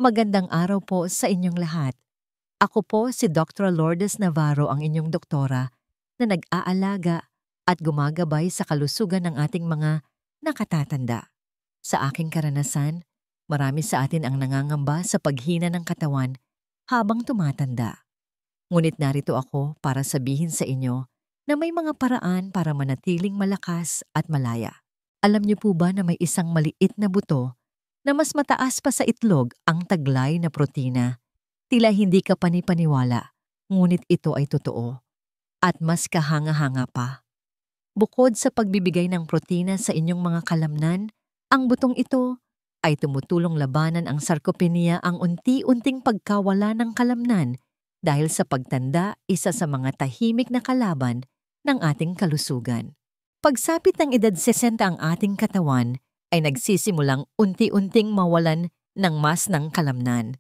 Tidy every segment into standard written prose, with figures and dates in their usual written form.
Magandang araw po sa inyong lahat. Ako po si Dr. Lourdes Navarro, ang inyong doktora na nag-aalaga at gumagabay sa kalusugan ng ating mga nakatatanda. Sa aking karanasan, marami sa atin ang nangangamba sa paghina ng katawan habang tumatanda. Ngunit narito ako para sabihin sa inyo na may mga paraan para manatiling malakas at malaya. Alam niyo po ba na may isang maliit na buto na mas mataas pa sa itlog ang taglay na protina? Tila hindi ka panipaniwala, ngunit ito ay totoo. At mas kahanga-hanga pa. Bukod sa pagbibigay ng protina sa inyong mga kalamnan, ang butong ito ay tumutulong labanan ang sarcopenia, ang unti-unting pagkawala ng kalamnan dahil sa pagtanda, isa sa mga tahimik na kalaban ng ating kalusugan. Pagsapit ng edad 60 ang ating katawan ay nagsisimulang unti-unting mawalan ng mas ng kalamnan.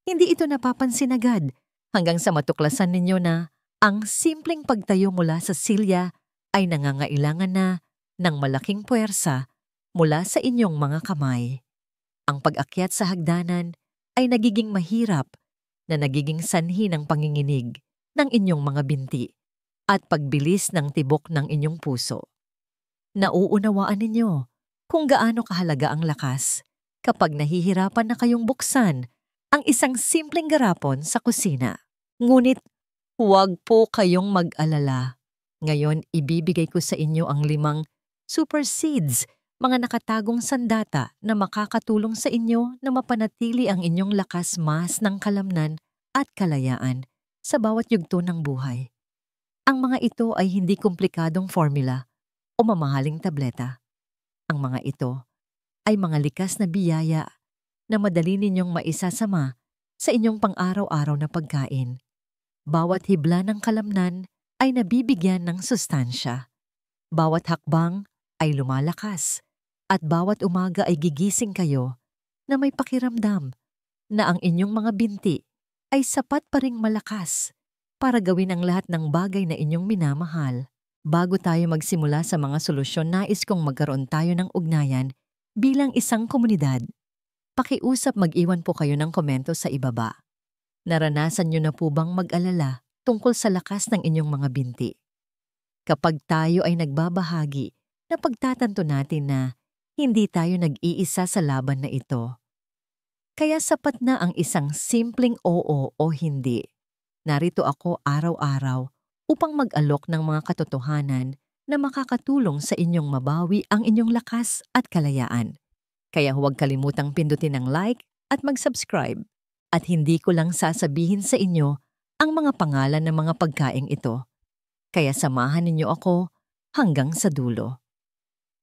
Hindi ito napapansin agad hanggang sa matuklasan ninyo na ang simpleng pagtayo mula sa silya ay nangangailangan na ng malaking puwersa mula sa inyong mga kamay. Ang pag-akyat sa hagdanan ay nagiging mahirap na nagiging sanhi ng panginginig ng inyong mga binti at pagbilis ng tibok ng inyong puso. Nauunawaan ninyo kung gaano kahalaga ang lakas kapag nahihirapan na kayong buksan ang isang simpleng garapon sa kusina. Ngunit huwag po kayong mag-alala. Ngayon, ibibigay ko sa inyo ang 5 super seeds, mga nakatagong sandata na makakatulong sa inyo na mapanatili ang inyong lakas mas ng kalamnan at kalayaan sa bawat yugto ng buhay. Ang mga ito ay hindi komplikadong formula o mamahaling tableta. Ang mga ito ay mga likas na biyaya na madali ninyong maisasama sa inyong pang-araw-araw na pagkain. Bawat hibla ng kalamnan ay nabibigyan ng sustansya. Bawat hakbang ay lumalakas at bawat umaga ay gigising kayo na may pakiramdam na ang inyong mga binti ay sapat pa ring malakas para gawin ang lahat ng bagay na inyong minamahal. Bago tayo magsimula sa mga solusyon, nais kong magkaroon tayo ng ugnayan bilang isang komunidad. Pakiusap, mag-iwan po kayo ng komento sa ibaba. Naranasan nyo na po bang mag-alala tungkol sa lakas ng inyong mga binti? Kapag tayo ay nagbabahagi, napagtatanto natin na hindi tayo nag-iisa sa laban na ito. Kaya sapat na ang isang simpleng oo o hindi. Narito ako araw-araw upang mag-alok ng mga katotohanan na makakatulong sa inyong mabawi ang inyong lakas at kalayaan. Kaya huwag kalimutang pindutin ang like at mag-subscribe. At hindi ko lang sasabihin sa inyo ang mga pangalan ng mga pagkaing ito. Kaya samahan ninyo ako hanggang sa dulo.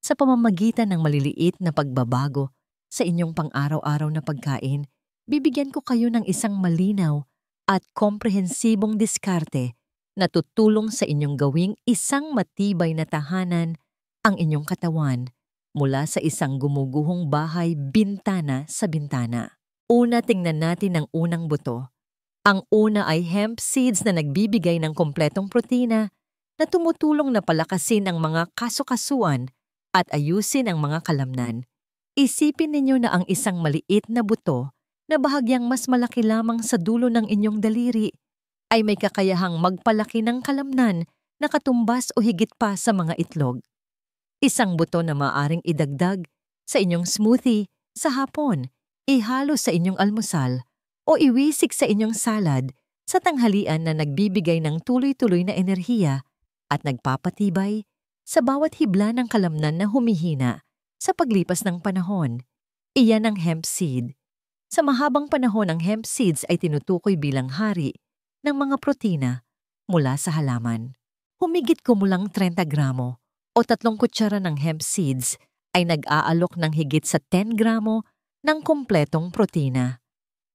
Sa pamamagitan ng maliliit na pagbabago sa inyong pang-araw-araw na pagkain, bibigyan ko kayo ng isang malinaw at komprehensibong diskarte na tutulong sa inyong gawing isang matibay na tahanan ang inyong katawan mula sa isang gumuguhong bahay bintana sa bintana. Una, tingnan natin ang unang buto. Ang una ay hemp seeds na nagbibigay ng kompletong protina na tumutulong na palakasin ang mga kasukasuan at ayusin ang mga kalamnan. Isipin ninyo na ang isang maliit na buto na bahagyang mas malaki lamang sa dulo ng inyong daliri ay may kakayahang magpalaki ng kalamnan na katumbas o higit pa sa mga itlog. Isang buto na maaring idagdag sa inyong smoothie sa hapon, ihalo sa inyong almusal, o iwisik sa inyong salad sa tanghalian na nagbibigay ng tuloy-tuloy na enerhiya at nagpapatibay sa bawat hibla ng kalamnan na humihina sa paglipas ng panahon. Iyan ang hemp seed. Sa mahabang panahon, ang hemp seeds ay tinutukoy bilang hari ng mga protina mula sa halaman. Humigit kumulang 30 gramo o 3 kutsara ng hemp seeds ay nag-aalok ng higit sa 10 gramo ng kumpletong protina.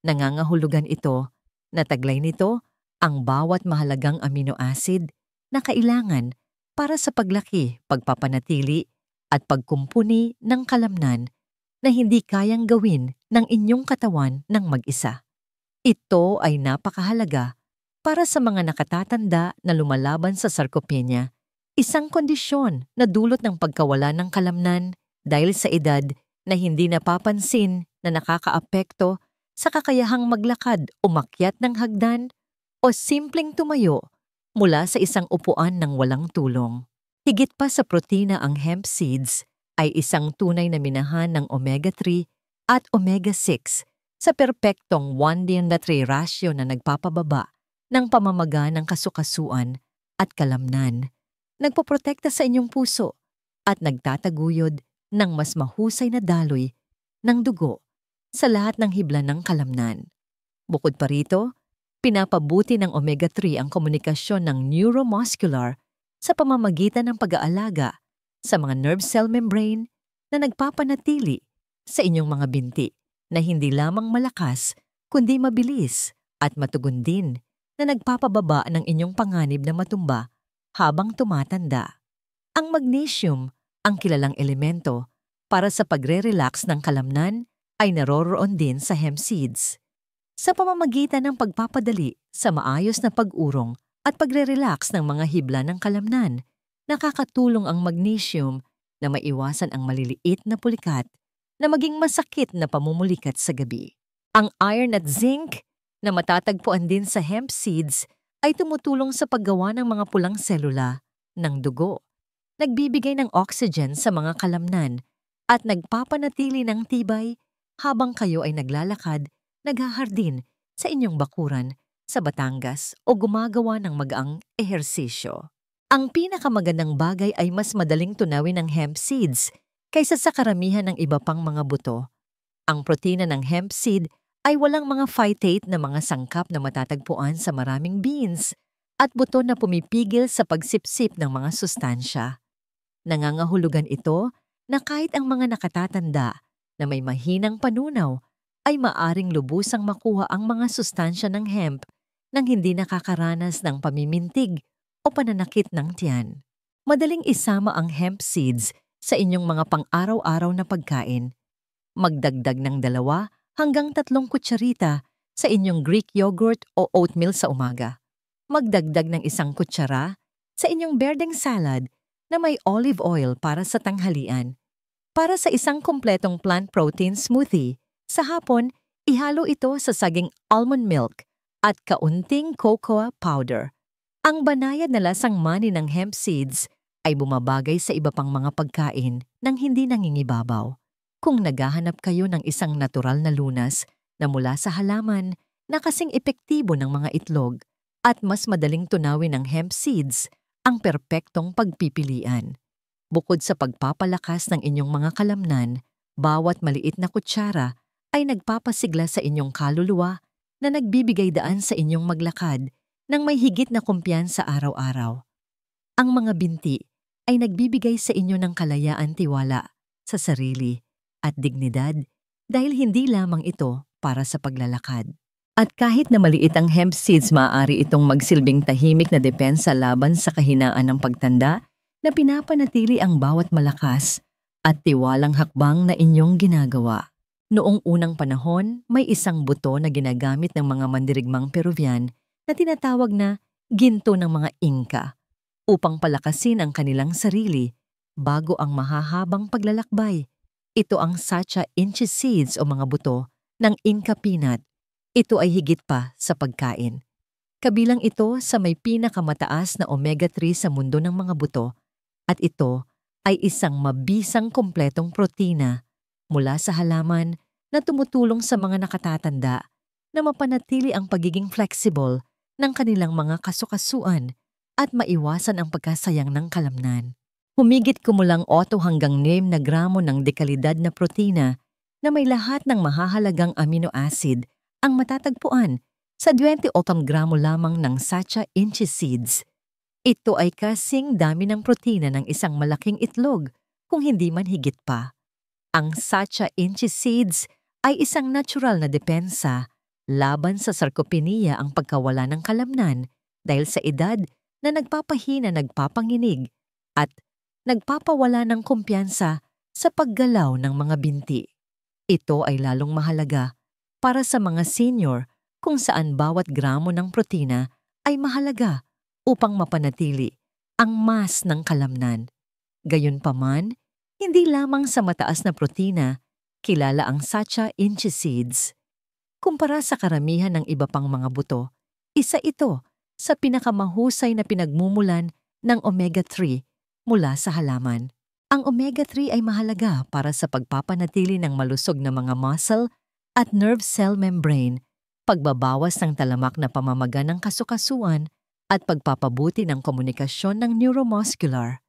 Nangangahulugan ito na taglay nito ang bawat mahalagang amino acid na kailangan para sa paglaki, pagpapanatili at pagkumpuni ng kalamnan na hindi kayang gawin ng inyong katawan ng mag-isa. Ito ay napakahalaga para sa mga nakatatanda na lumalaban sa sarcopenia, isang kondisyon na dulot ng pagkawala ng kalamnan dahil sa edad na hindi napapansin na nakakaapekto sa kakayahang maglakad, umakyat ng hagdan, o simpleng tumayo mula sa isang upuan ng walang tulong. Higit pa sa protina, ang hemp seeds ay isang tunay na minahan ng omega-3 at omega-6 sa perpektong 1:3 ratio na nagpapababa ng pamamaga ng kasukasuan at kalamnan, nagpoprotekta sa inyong puso at nagtataguyod ng mas mahusay na daloy ng dugo sa lahat ng hibla ng kalamnan. Bukod pa rito, pinapabuti ng omega-3 ang komunikasyon ng neuromuscular sa pamamagitan ng pag-aalaga sa mga nerve cell membrane na nagpapanatili sa inyong mga binti na hindi lamang malakas kundi mabilis at matugon din na nagpapababa ng inyong panganib na matumba habang tumatanda. Ang magnesium, ang kilalang elemento para sa pagre-relax ng kalamnan, ay naroroon din sa hemp seeds. Sa pamamagitan ng pagpapadali sa maayos na pag-urong at pagre-relax ng mga hibla ng kalamnan, nakakatulong ang magnesium na maiwasan ang maliliit na pulikat na maging masakit na pamumulikat sa gabi. Ang iron at zinc na matatagpuan din sa hemp seeds ay tumutulong sa paggawa ng mga pulang selula ng dugo, nagbibigay ng oxygen sa mga kalamnan at nagpapanatili ng tibay habang kayo ay naglalakad, naghahardin sa inyong bakuran sa Batangas o gumagawa ng magaang ehersisyo. Ang pinakamagandang bagay ay mas madaling tunawin ng hemp seeds kaysa sa karamihan ng iba pang mga buto. Ang protina ng hemp seed ay walang mga phytate na mga sangkap na matatagpuan sa maraming beans at buto na pumipigil sa pagsipsip ng mga sustansya. Nangangahulugan ito na kahit ang mga nakatatanda na may mahinang panunaw ay maaring lubusang makuha ang mga sustansya ng hemp nang hindi nakakaranas ng pamimintig o pananakit ng tiyan. Madaling isama ang hemp seeds sa inyong mga pang-araw-araw na pagkain. Magdagdag ng 2 hanggang 3 kutsarita sa inyong Greek yogurt o oatmeal sa umaga. Magdagdag ng 1 kutsara sa inyong berdeng salad na may olive oil para sa tanghalian. Para sa isang kumpletong plant protein smoothie, sa hapon, ihalo ito sa saging almond milk at kaunting cocoa powder. Ang banayad na lasang mani ng hemp seeds ay bumabagay sa iba pang mga pagkain nang hindi nangingibabaw. Kung naghahanap kayo ng isang natural na lunas na mula sa halaman na kasing epektibo ng mga itlog at mas madaling tunawin ng hemp seeds, ang perpektong pagpipilian. Bukod sa pagpapalakas ng inyong mga kalamnan, bawat maliit na kutsara ay nagpapasigla sa inyong kaluluwa na nagbibigay daan sa inyong maglakad ng may higit na kumpiyansa araw-araw. Ang mga binti ay nagbibigay sa inyo ng kalayaan, tiwala sa sarili at dignidad dahil hindi lamang ito para sa paglalakad. At kahit na maliit ang hemp seeds, maaari itong magsilbing tahimik na depensa laban sa kahinaan ng pagtanda na pinapanatili ang bawat malakas at tiwalang hakbang na inyong ginagawa. Noong unang panahon, may isang buto na ginagamit ng mga mandirigmang Peruvian na tinatawag na ginto ng mga Inca upang palakasin ang kanilang sarili bago ang mahahabang paglalakbay. Ito ang Sacha Inchi seeds o mga buto ng Inca peanut. Ito ay higit pa sa pagkain. Kabilang ito sa may pinakamataas na omega-3 sa mundo ng mga buto at ito ay isang mabisang kompletong protina mula sa halaman na tumutulong sa mga nakatatanda na mapanatili ang pagiging flexible ng kanilang mga kasukasuan at maiwasan ang pagkasayang ng kalamnan. Humigit kumulang 8 hanggang 9 na gramo ng dekalidad na protina na may lahat ng mahahalagang amino acid ang matatagpuan sa 28 gramo lamang ng Sacha Inchi seeds. Ito ay kasing dami ng protina ng isang malaking itlog kung hindi man higit pa. Ang Sacha Inchi seeds ay isang natural na depensa laban sa sarcopenia, ang pagkawala ng kalamnan dahil sa edad na nagpapahina, nagpapanginig at nagpapawala ng kumpiyansa sa paggalaw ng mga binti. Ito ay lalong mahalaga para sa mga senior kung saan bawat gramo ng protina ay mahalaga upang mapanatili ang mas ng kalamnan. Gayunpaman, hindi lamang sa mataas na protina kilala ang Sacha Inchi seeds. Kumpara sa karamihan ng iba pang mga buto, isa ito sa pinakamahusay na pinagmumulan ng omega-3 mula sa halaman. Ang omega-3 ay mahalaga para sa pagpapanatili ng malusog na mga muscle at nerve cell membrane, pagbabawas ng talamak na pamamaga ng kasukasuan at pagpapabuti ng komunikasyon ng neuromuscular.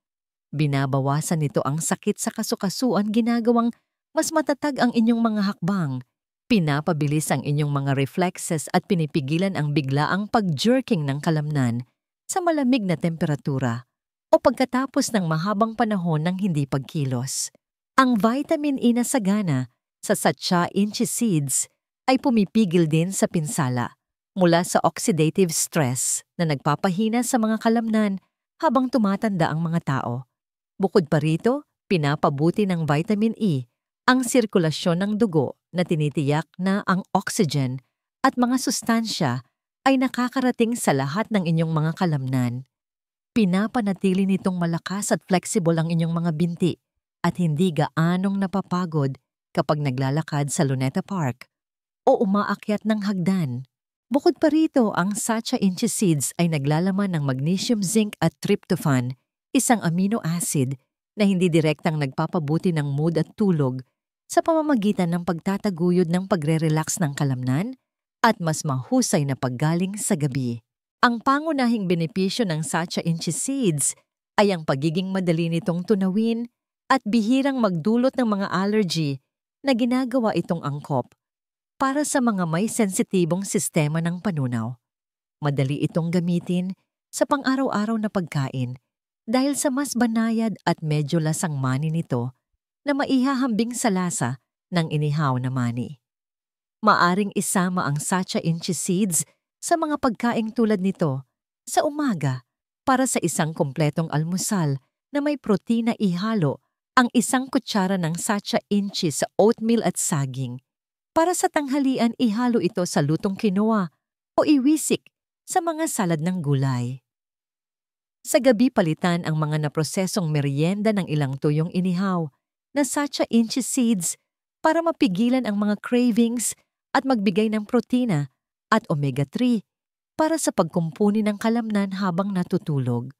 Binabawasan nito ang sakit sa kasukasuan ginagawang mas matatag ang inyong mga hakbang, pinapabilis ang inyong mga reflexes at pinipigilan ang biglaang pag-jerking ng kalamnan sa malamig na temperatura o pagkatapos ng mahabang panahon ng hindi pagkilos. Ang vitamin E na sagana sa Sacha Inchi seeds ay pumipigil din sa pinsala mula sa oxidative stress na nagpapahina sa mga kalamnan habang tumatanda ang mga tao. Bukod pa rito, pinapabuti ng vitamin E ang sirkulasyon ng dugo na tinitiyak na ang oxygen at mga sustansya ay nakakarating sa lahat ng inyong mga kalamnan. Pinapanatili nitong malakas at flexible ang inyong mga binti at hindi gaanong napapagod kapag naglalakad sa Luneta Park o umaakyat ng hagdan. Bukod pa rito, ang Sacha Inchi seeds ay naglalaman ng magnesium, zinc at tryptophan, isang amino acid na hindi direktang nagpapabuti ng mood at tulog sa pamamagitan ng pagtataguyod ng pagre-relax ng kalamnan at mas mahusay na paggaling sa gabi. Ang pangunahing benepisyo ng Sacha Inchi seeds ay ang pagiging madali nitong tunawin at bihirang magdulot ng mga allergy na ginagawa itong angkop para sa mga may sensitibong sistema ng panunaw. Madali itong gamitin sa pang-araw-araw na pagkain dahil sa mas banayad at medyo lasang mani nito na maihahambing sa lasa ng inihaw na mani. Maaring isama ang Sacha Inchi seeds sa mga pagkaing tulad nito sa umaga para sa isang kumpletong almusal na may protina. Ihalo ang isang kutsara ng Sacha Inchi sa oatmeal at saging. Para sa tanghalian, ihalo ito sa lutong quinoa o iwisik sa mga salad ng gulay. Sa gabi, palitan ang mga naprosesong merienda ng ilang tuyong inihaw na Sacha Inchi seeds para mapigilan ang mga cravings at magbigay ng protina at omega-3 para sa pagkumpuni ng kalamnan habang natutulog.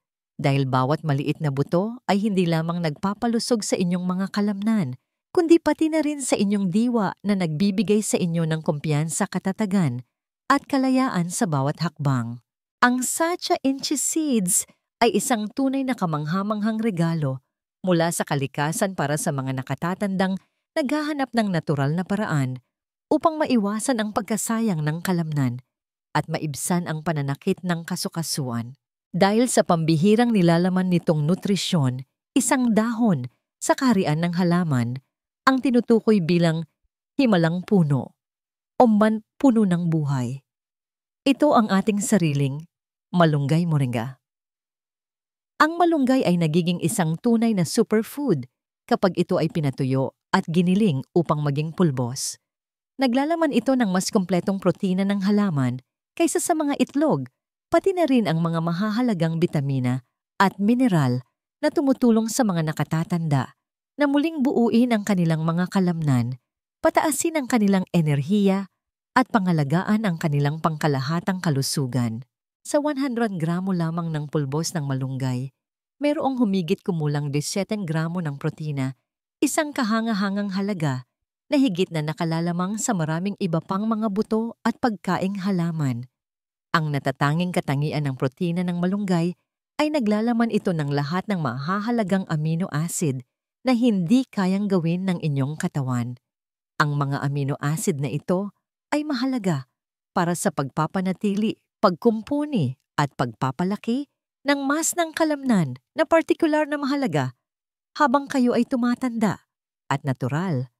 Dahil bawat maliit na buto ay hindi lamang nagpapalusog sa inyong mga kalamnan, kundi pati na rin sa inyong diwa na nagbibigay sa inyo ng kumpiyansa, katatagan at kalayaan sa bawat hakbang. Ang Sacha Inchi seeds ay isang tunay na kamanghamanghang regalo mula sa kalikasan para sa mga nakatatandang naghahanap ng natural na paraan upang maiwasan ang pagkasayang ng kalamnan at maibsan ang pananakit ng kasukasuan. Dahil sa pambihirang nilalaman nitong nutrisyon, isang dahon sa kaharian ng halaman ang tinutukoy bilang himalang puno o puno ng buhay. Ito ang ating sariling malunggay moringa. Ang malunggay ay nagiging isang tunay na superfood kapag ito ay pinatuyo at giniling upang maging pulbos. Naglalaman ito ng mas kumpletong protina ng halaman kaysa sa mga itlog, pati na rin ang mga mahahalagang bitamina at mineral na tumutulong sa mga nakatatanda na muling buuin ang kanilang mga kalamnan, pataasin ang kanilang enerhiya at pangalagaan ang kanilang pangkalahatang kalusugan. Sa 100 gramo lamang ng pulbos ng malunggay, mayroong humigit kumulang 17 gramo ng protina, isang kahanga-hangang halaga na higit na nakalalamang sa maraming iba pang mga buto at pagkaing halaman. Ang natatanging katangian ng protina ng malunggay ay naglalaman ito ng lahat ng mahahalagang amino acid na hindi kayang gawin ng inyong katawan. Ang mga amino acid na ito ay mahalaga para sa pagpapanatili, pagkumpuni at pagpapalaki ng mas ng kalamnan na partikular na mahalaga habang kayo ay tumatanda at natural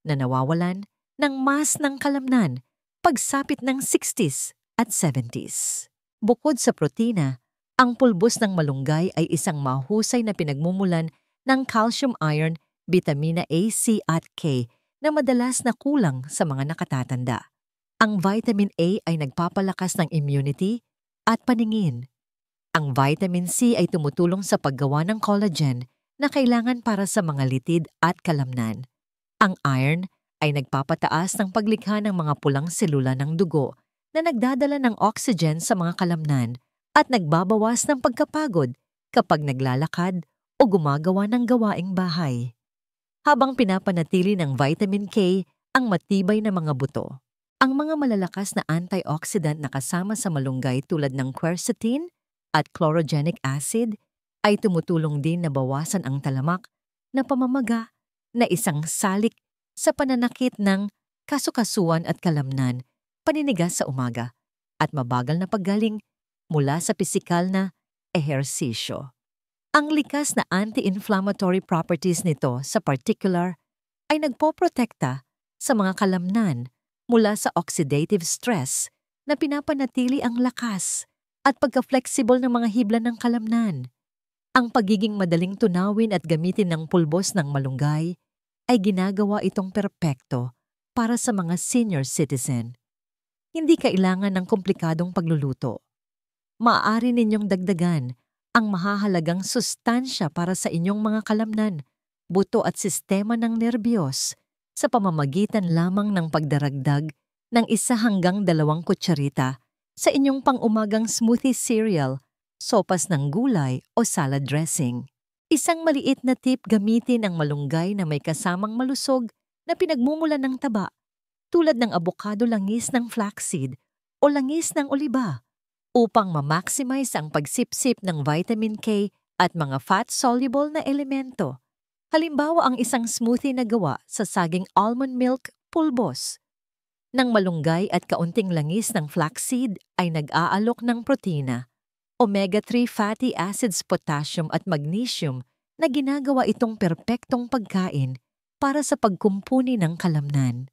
na nawawalan ng mas ng kalamnan pagsapit ng 60s at 70s. Bukod sa protina, ang pulbos ng malunggay ay isang mahusay na pinagmumulan ng calcium, iron, vitamina A, C at K na madalas na kulang sa mga nakatatanda. Ang vitamin A ay nagpapalakas ng immunity at paningin. Ang vitamin C ay tumutulong sa paggawa ng collagen na kailangan para sa mga litid at kalamnan. Ang iron ay nagpapataas ng paglikha ng mga pulang selula ng dugo na nagdadala ng oxygen sa mga kalamnan at nagbabawas ng pagkapagod kapag naglalakad o gumagawa ng gawaing bahay. Habang pinapanatili ng vitamin K ang matibay na mga buto. Ang mga malalakas na antioxidant na kasama sa malunggay tulad ng quercetin at chlorogenic acid ay tumutulong din na bawasan ang talamak na pamamaga na isang salik sa pananakit ng kasukasuan at kalamnan, paninigas sa umaga, at mabagal na paggaling mula sa pisikal na ehersisyo. Ang likas na anti-inflammatory properties nito sa particular ay nagpoprotekta sa mga kalamnan mula sa oxidative stress na pinapanatili ang lakas at pagka-flexible ng mga hibla ng kalamnan. Ang pagiging madaling tunawin at gamitin ng pulbos ng malunggay ay ginagawa itong perpekto para sa mga senior citizen. Hindi kailangan ng komplikadong pagluluto. Maaari ninyong dagdagan ang mahahalagang sustansya para sa inyong mga kalamnan, buto at sistema ng nerbiyos sa pamamagitan lamang ng pagdaragdag ng 1 hanggang 2 kutsarita sa inyong pang-umagang smoothie cereal, sopas ng gulay o salad dressing. Isang maliit na tip, gamitin ang malunggay na may kasamang malusog na pinagmumulan ng taba tulad ng abokado, langis ng flaxseed o langis ng oliba upang ma-maximize ang pagsipsip ng vitamin K at mga fat-soluble na elemento. Halimbawa, ang isang smoothie na gawa sa saging almond milk pulbos ng malunggay at kaunting langis ng flaxseed ay nag-aalok ng protina, omega-3 fatty acids, potassium at magnesium na ginagawa itong perpektong pagkain para sa pagkumpuni ng kalamnan.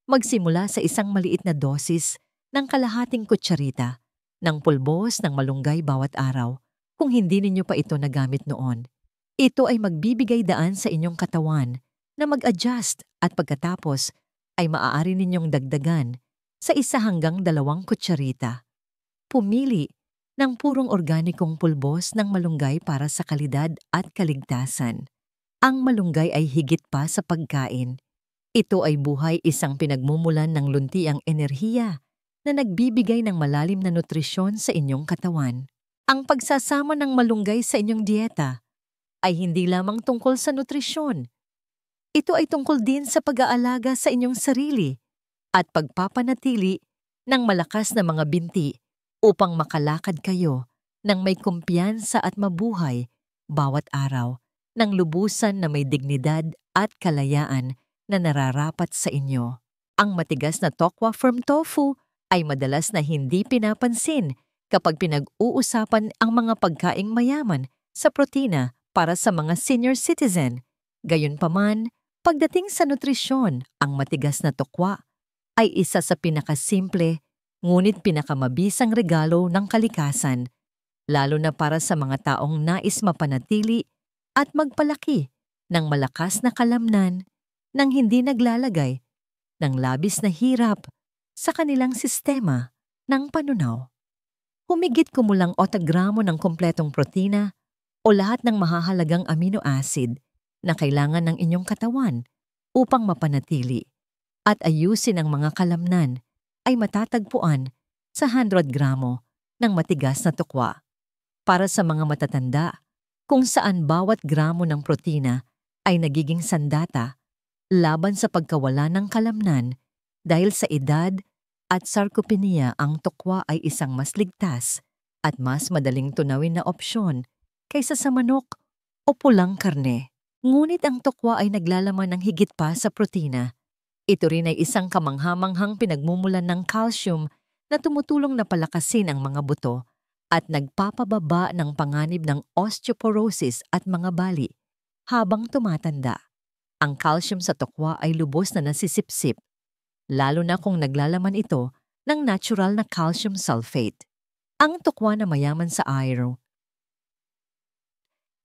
Magsimula sa isang maliit na dosis ng kalahating kutsarita ng pulbos ng malunggay bawat araw kung hindi ninyo pa ito nagamit noon. Ito ay magbibigay daan sa inyong katawan na mag-adjust at pagkatapos ay maaari ninyong dagdagan sa 1 hanggang 2 kutsarita. Pumili ng purong organikong pulbos ng malunggay para sa kalidad at kaligtasan. Ang malunggay ay higit pa sa pagkain. Ito ay buhay, isang pinagmumulan ng luntiang enerhiya na nagbibigay ng malalim na nutrisyon sa inyong katawan. Ang pagsasama ng malunggay sa inyong dieta ay hindi lamang tungkol sa nutrisyon. Ito ay tungkol din sa pag-aalaga sa inyong sarili at pagpapanatili ng malakas na mga binti upang makalakad kayo ng may kumpiyansa at mabuhay bawat araw ng lubusan na may dignidad at kalayaan na nararapat sa inyo. Ang matigas na tokwa from tofu ay madalas na hindi pinapansin kapag pinag-uusapan ang mga pagkaing mayaman sa protina para sa mga senior citizen. Gayunpaman, pagdating sa nutrisyon, ang matigas na tokwa ay isa sa pinakasimple ngunit pinakamabisang regalo ng kalikasan, lalo na para sa mga taong nais mapanatili at magpalaki ng malakas na kalamnan nang hindi naglalagay ng labis na hirap sa kanilang sistema ng panunaw. Humigit kumulang 8 gramo ng kompletong protina o lahat ng mahahalagang amino acid na kailangan ng inyong katawan upang mapanatili at ayusin ang mga kalamnan ay matatagpuan sa 100 gramo ng matigas na tokwa. Para sa mga matatanda, kung saan bawat gramo ng protina ay nagiging sandata laban sa pagkawala ng kalamnan dahil sa edad at sarcopenia, ang tokwa ay isang mas ligtas at mas madaling tunawin na opsyon kaysa sa manok o pulang karne. Ngunit ang tokwa ay naglalaman ng higit pa sa protina. Ito rin ay isang kamanghamanghang pinagmumulan ng calcium na tumutulong na palakasin ang mga buto at nagpapababa ng panganib ng osteoporosis at mga bali habang tumatanda. Ang calcium sa tokwa ay lubos na nasisipsip, lalo na kung naglalaman ito ng natural na calcium sulfate. Ang tokwa na mayaman sa iron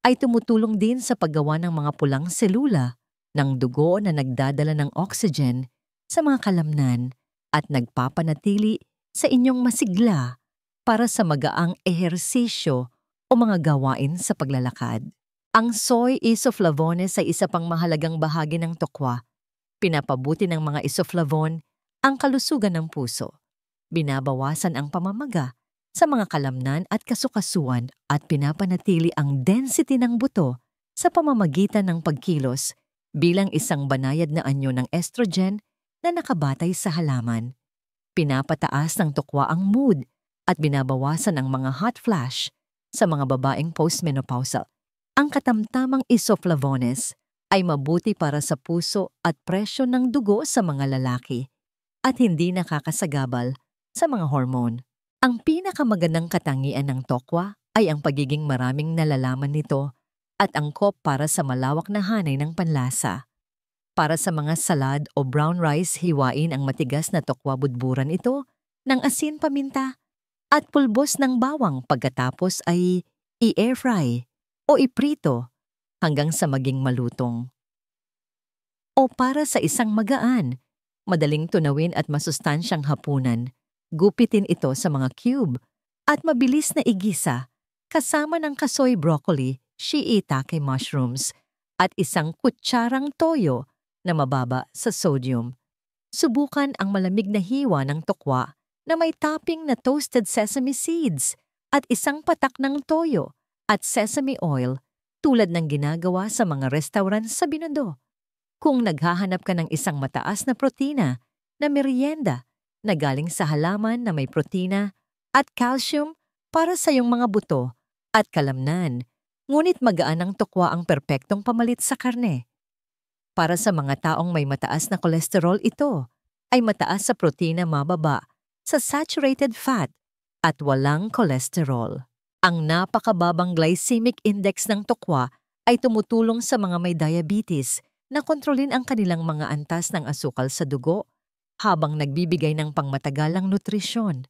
ay tumutulong din sa paggawa ng mga pulang selula ng dugo na nagdadala ng oxygen sa mga kalamnan at nagpapanatili sa inyong masigla para sa magaang ehersisyo o mga gawain sa paglalakad. Ang soy isoflavones ay isa pang mahalagang bahagi ng tokwa Pinapabuti ng mga isoflavone ang kalusugan ng puso. Binabawasan ang pamamaga sa mga kalamnan at kasukasuan at pinapanatili ang density ng buto sa pamamagitan ng pagkilos bilang isang banayad na anyo ng estrogen na nakabatay sa halaman. Pinapataas ng tokwa ang mood at binabawasan ang mga hot flash sa mga babaeng postmenopausal. Ang katamtamang isoflavones ay mabuti para sa puso at presyon ng dugo sa mga lalaki at hindi nakakasagabal sa mga hormone. Ang pinakamagandang katangian ng tokwa ay ang pagiging maraming nalalaman nito at angkop para sa malawak na hanay ng panlasa. Para sa mga salad o brown rice, hiwain ang matigas na tokwa, budburan ito ng asin, paminta at pulbos ng bawang, pagkatapos ay i-air fry o iprito hanggang sa maging malutong. O para sa isang magaan, madaling tunawin at masustansyang hapunan, gupitin ito sa mga cube at mabilis na igisa kasama ng kasoy, broccoli, shiitake mushrooms at isang kutsarang toyo na mababa sa sodium. Subukan ang malamig na hiwa ng tokwa na may topping na toasted sesame seeds at isang patak ng toyo at sesame oil tulad ng ginagawa sa mga restaurant sa Binondo. Kung naghahanap ka ng isang mataas na protina na merienda na galing sa halaman na may protina at calcium para sa iyong mga buto at kalamnan, ngunit magaan ang tokwa ang perpektong pamalit sa karne. Para sa mga taong may mataas na kolesterol, ito ay mataas sa protina, mababa sa saturated fat at walang kolesterol. Ang napakababang glycemic index ng tokwa ay tumutulong sa mga may diabetes na kontrolin ang kanilang mga antas ng asukal sa dugo habang nagbibigay ng pangmatagalang nutrisyon.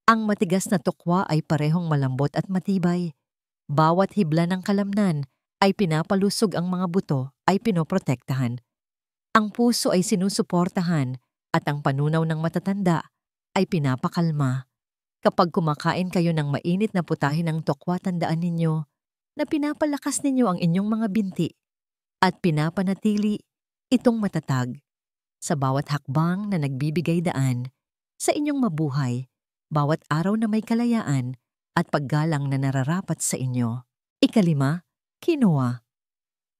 Ang matigas na tokwa ay parehong malambot at matibay. Bawat hibla ng kalamnan ay pinapalusog, ang mga buto ay pinoprotektahan. Ang puso ay sinusuportahan at ang panunaw ng matatanda ay pinapakalma. Kapag kumakain kayo ng mainit na putahe ng tokwa, tandaan ninyo na pinapalakas ninyo ang inyong mga binti at pinapanatili itong matatag sa bawat hakbang na nagbibigay daan sa inyong mabuhay, bawat araw na may kalayaan at paggalang na nararapat sa inyo. 5, quinoa.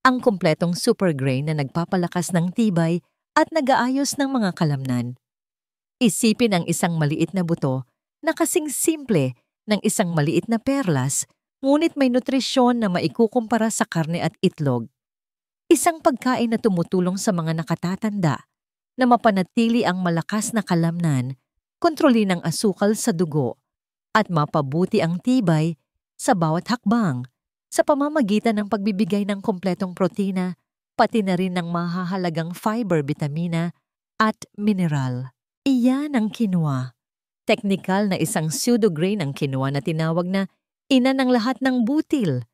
Ang kumpletong super grain na nagpapalakas ng tibay at nag-aayos ng mga kalamnan. Isipin ang isang maliit na buto na kasing simple ng isang maliit na perlas, ngunit may nutrisyon na maikukumpara sa karne at itlog. Isang pagkain na tumutulong sa mga nakatatanda na mapanatili ang malakas na kalamnan, kontrolin ang asukal sa dugo, at mapabuti ang tibay sa bawat hakbang sa pamamagitan ng pagbibigay ng kompletong protina, pati na rin ng mahahalagang fiber, bitamina at mineral. Iyan ang quinoa. Teknikal na isang pseudograin ang quinoa na tinawag na ina ng lahat ng butil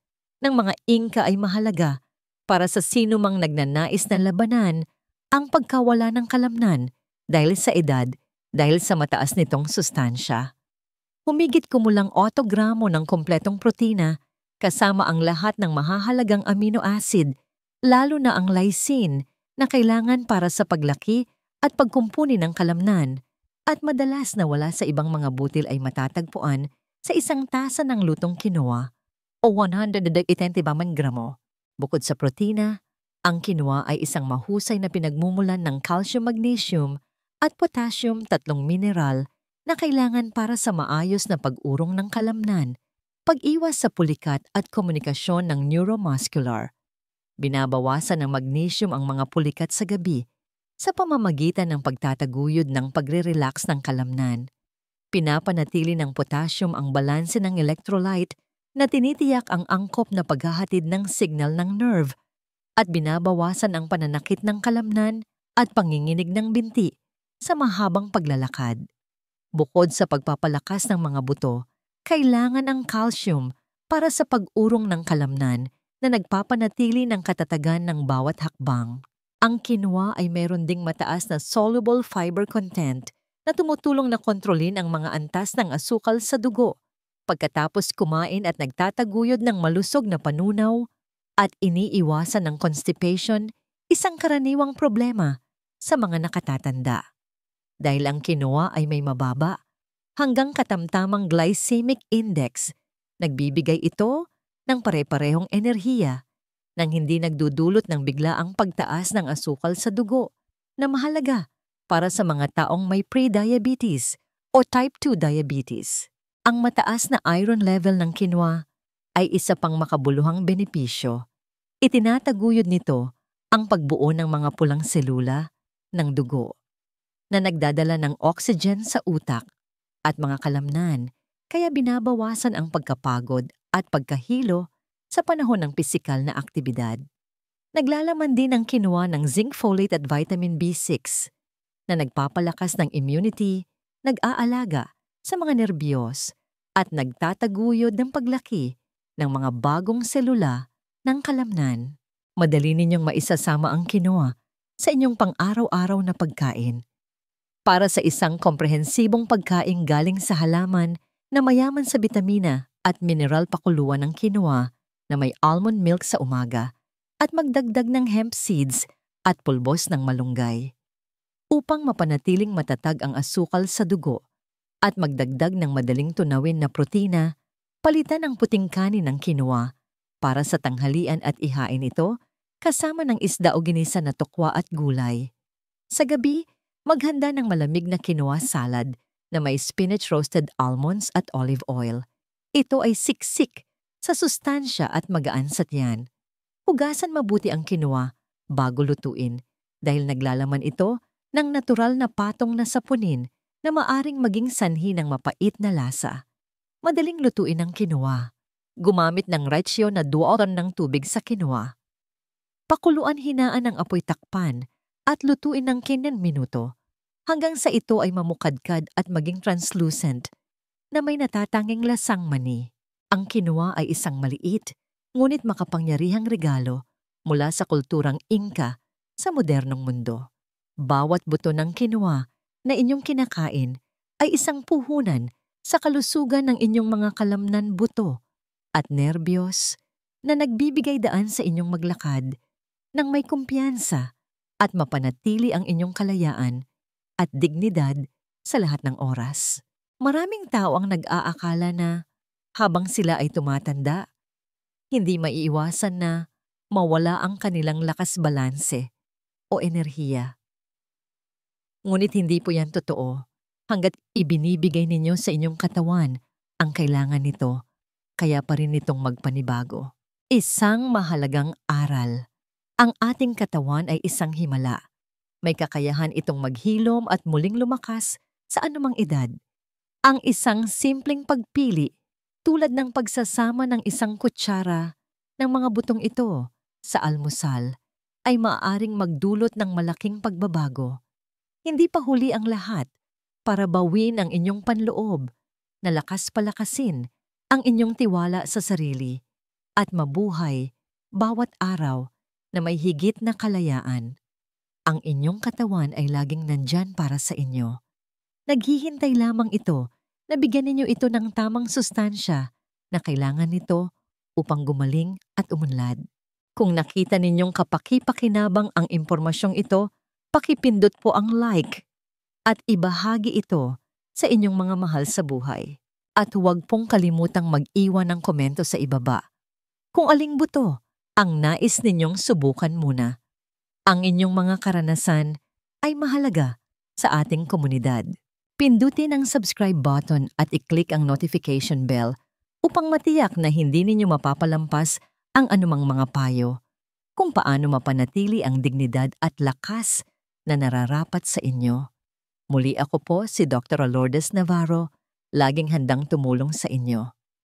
ng mga Inca ay mahalaga para sa sinumang nagnanais na labanan ang pagkawala ng kalamnan dahil sa edad, dahil sa mataas nitong sustansya. Humigit kumulang 8 gramo ng kompletong protina kasama ang lahat ng mahahalagang amino acid, lalo na ang lysine na kailangan para sa paglaki at pagkumpuni ng kalamnan, at madalas na wala sa ibang mga butil ay matatagpuan sa isang tasa ng lutong quinoa o 180 gramo. Bukod sa protina, ang quinoa ay isang mahusay na pinagmumulan ng calcium, magnesium at potassium, 3 mineral na kailangan para sa maayos na pag-urong ng kalamnan, pag-iwas sa pulikat at komunikasyon ng neuromuscular. Binabawasan ng magnesium ang mga pulikat sa gabi sa pamamagitan ng pagtataguyod ng pagre-relax ng kalamnan. Pinapanatili ng potassium ang balanse ng electrolyte na tinitiyak ang angkop na paghahatid ng signal ng nerve at binabawasan ang pananakit ng kalamnan at panginginig ng binti sa mahabang paglalakad. Bukod sa pagpapalakas ng mga buto, kailangan ang calcium para sa pag-urong ng kalamnan na nagpapanatili ng katatagan ng bawat hakbang. Ang quinoa ay mayroon ding mataas na soluble fiber content na tumutulong na kontrolin ang mga antas ng asukal sa dugo. Pagkatapos kumain at nagtataguyod ng malusog na panunaw at iniiwasan ng constipation, isang karaniwang problema sa mga nakatatanda. Dahil ang quinoa ay may mababa hanggang katamtamang glycemic index, nagbibigay ito ng pare-parehong enerhiya nang hindi nagdudulot ng biglaang pagtaas ng asukal sa dugo na mahalaga para sa mga taong may pre-diabetes o type 2 diabetes. Ang mataas na iron level ng quinoa ay isa pang makabuluhang benepisyo. Itinataguyod nito ang pagbuo ng mga pulang selula ng dugo na nagdadala ng oxygen sa utak at mga kalamnan, kaya binabawasan ang pagkapagod at pagkahilo sa panahon ng pisikal na aktibidad. Naglalaman din ang quinoa ng zinc folate at vitamin B6 na nagpapalakas ng immunity, nag-aalaga sa mga nerbiyos at nagtataguyod ng paglaki ng mga bagong selula ng kalamnan. Madali ninyong maisasama ang quinoa sa inyong pang-araw-araw na pagkain. Para sa isang komprehensibong pagkain galing sa halaman na mayaman sa bitamina at mineral, pakuluan ng quinoa na may almond milk sa umaga at magdagdag ng hemp seeds at pulbos ng malunggay. Upang mapanatiling matatag ang asukal sa dugo at magdagdag ng madaling tunawin na protina, palitan ang puting kanin ng quinoa para sa tanghalian at ihain ito kasama ng isda o ginisa na tokwa at gulay. Sa gabi, maghanda ng malamig na quinoa salad na may spinach, roasted almonds at olive oil. Ito ay siksik sa sustansya at magaan sa tiyan. Hugasan mabuti ang quinoa bago lutuin dahil naglalaman ito ng natural na patong na sapunin na maaring maging sanhi ng mapait na lasa. Madaling lutuin ang quinoa. Gumamit ng ratio na 2 oran ng tubig sa quinoa. Pakuluan hinaan ang apoy takpan at lutuin ng 15 minuto hanggang sa ito ay mamukadkad at maging translucent na may natatanging lasang mani. Ang quinoa ay isang maliit ngunit makapangyarihang regalo mula sa kulturang Inca sa modernong mundo. Bawat buto ng quinoa na inyong kinakain ay isang puhunan sa kalusugan ng inyong mga kalamnan, buto at nerbiyos na nagbibigay daan sa inyong maglakad nang may kumpiyansa at mapanatili ang inyong kalayaan at dignidad sa lahat ng oras. Maraming tao ang nag-aakala na habang sila ay tumatanda, hindi maiiwasan na mawala ang kanilang lakas balanse o enerhiya. Ngunit hindi po yan totoo hanggat ibinibigay ninyo sa inyong katawan ang kailangan nito, kaya pa rin itong magpanibago. Isang mahalagang aral. Ang ating katawan ay isang himala. May kakayahan itong maghilom at muling lumakas sa anumang edad. Ang isang simpleng pagpili tulad ng pagsasama ng isang kutsara ng mga butong ito sa almusal ay maaaring magdulot ng malaking pagbabago. Hindi pa huli ang lahat. Para bawin ang inyong panloob, na lakas palakasin ang inyong tiwala sa sarili at mabuhay bawat araw na may higit na kalayaan. Ang inyong katawan ay laging nandyan para sa inyo. Naghihintay lamang ito na bigyan ninyo ito ng tamang sustansya na kailangan nito upang gumaling at umunlad. Kung nakita ninyong kapaki-pakinabang ang impormasyong ito, pakipindot po ang like at ibahagi ito sa inyong mga mahal sa buhay. At huwag pong kalimutang mag-iwan ng komento sa ibaba kung aling buto ang nais ninyong subukan muna. Ang inyong mga karanasan ay mahalaga sa ating komunidad. Pindutin ang subscribe button at i-click ang notification bell upang matiyak na hindi ninyo mapapalampas ang anumang mga payo kung paano mapanatili ang dignidad at lakas na nararapat sa inyo. Muli ako po si Dr. Lourdes Navarro, laging handang tumulong sa inyo.